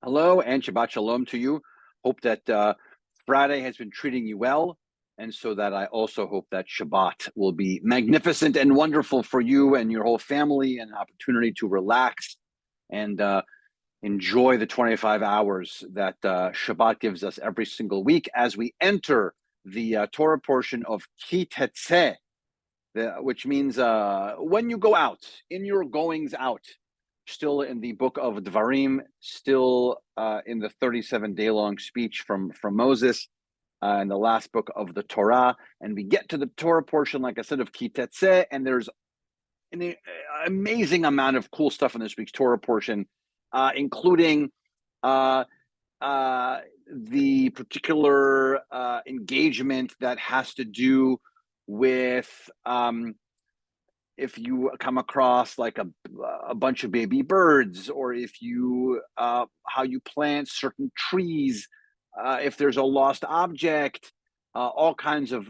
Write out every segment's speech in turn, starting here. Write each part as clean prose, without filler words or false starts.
Hello and Shabbat Shalom to you. Hope that Friday has been treating you well. And so that I also hope that Shabbat will be magnificent and wonderful for you and your whole family, and an opportunity to relax and enjoy the 25 hours that Shabbat gives us every single week as we enter the Torah portion of Tetze, which means when you go out, in your goings out. Still in the book of Dvarim, still in the 37-day-long speech from Moses, in the last book of the Torah. And we get to the Torah portion, like I said, of Ki Tetze, and there's an amazing amount of cool stuff in this week's Torah portion, including the particular engagement that has to do with if you come across like a bunch of baby birds, or if you how you plant certain trees, if there's a lost object, all kinds of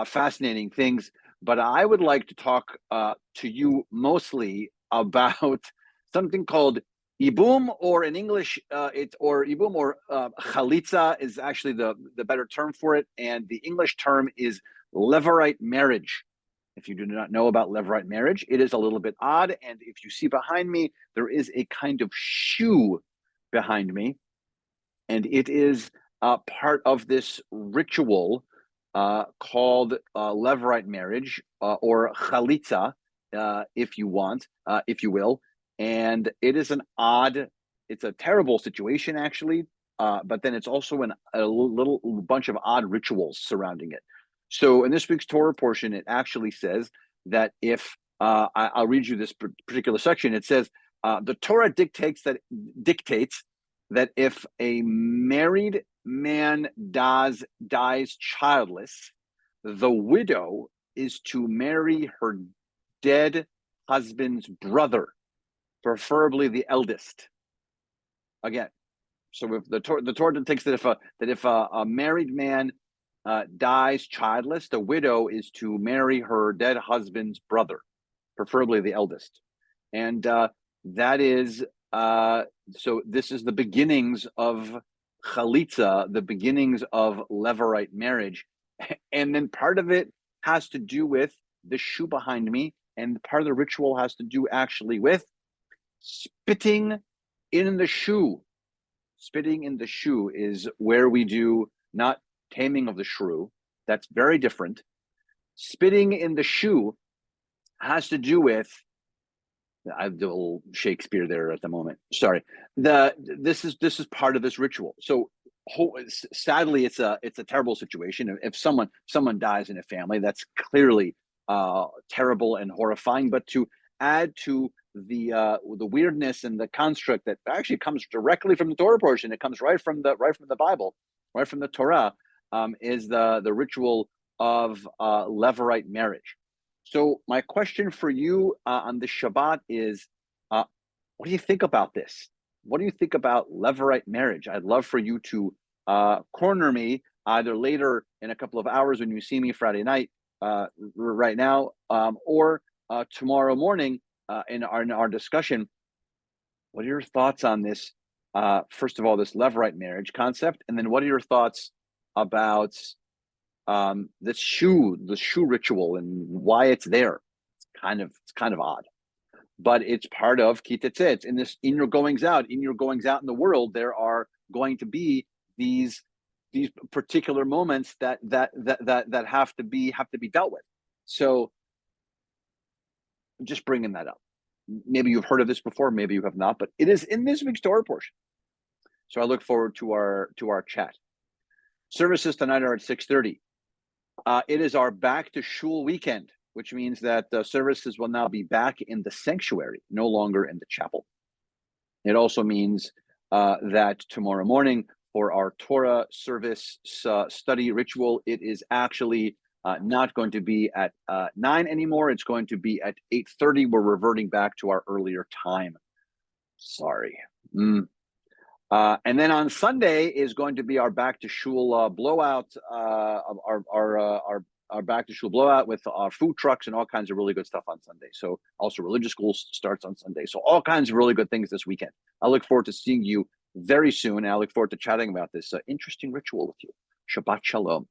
fascinating things. But I would like to talk to you mostly about something called ibum, or in English, ibum or chalitza is actually the better term for it, and the English term is levirate marriage. If you do not know about levirate marriage, it is a little bit odd. And if you see behind me, there is a kind of shoe behind me, and it is part of this ritual called levirate marriage, or chalitza, if you want, if you will. And it is it's a terrible situation, actually, but then it's also a little bunch of odd rituals surrounding it. So in this week's Torah portion, it actually says that if I'll read you this particular section. It says the Torah dictates that if a married man dies childless, the widow is to marry her dead husband's brother, preferably the eldest. Again, so if the Torah dictates that if a married man dies childless, the widow is to marry her dead husband's brother, preferably the eldest. And that is, so this is the beginnings of chalitza, the beginnings of levirate marriage. And then part of it has to do with the shoe behind me, and part of the ritual has to do actually with spitting in the shoe. Spitting in the shoe is where we do not taming of the shrew. That's very different. Spitting in the shoe has to do with, I do a little Shakespeare there at the moment. Sorry. This is part of this ritual. So sadly, it's a terrible situation. If someone dies in a family, that's clearly terrible and horrifying. But to add to the weirdness and the construct that actually comes directly from the Torah portion, it comes right from the Bible, right from the Torah, is the ritual of levirate marriage. So my question for you on the Shabbat is, what do you think about this? What do you think about levirate marriage? I'd love for you to corner me either later in a couple of hours when you see me Friday night, right now, or tomorrow morning in our discussion. What are your thoughts on this? First of all, this levirate marriage concept, and then what are your thoughts about the shoe ritual and why it's there? It's kind of odd, but it's part of Ki Tetze. It's in your goings out in the world. There are going to be these particular moments that have to be dealt with. So I'm just bringing that up. Maybe you've heard of this before, maybe you have not, but it is in this week's Torah portion. So I look forward to our chat. Services tonight are at 6:30. It is our back to shul weekend, which means that services will now be back in the sanctuary, no longer in the chapel. It also means that tomorrow morning, for our Torah service study ritual, it is actually not going to be at 9 anymore. It's going to be at 8:30. We're reverting back to our earlier time. Sorry. And then on Sunday is going to be our back to shul blowout, our back to shul blowout with our food trucks and all kinds of really good stuff on Sunday. So also religious school starts on Sunday. So all kinds of really good things this weekend. I look forward to seeing you very soon. And I look forward to chatting about this interesting ritual with you. Shabbat Shalom.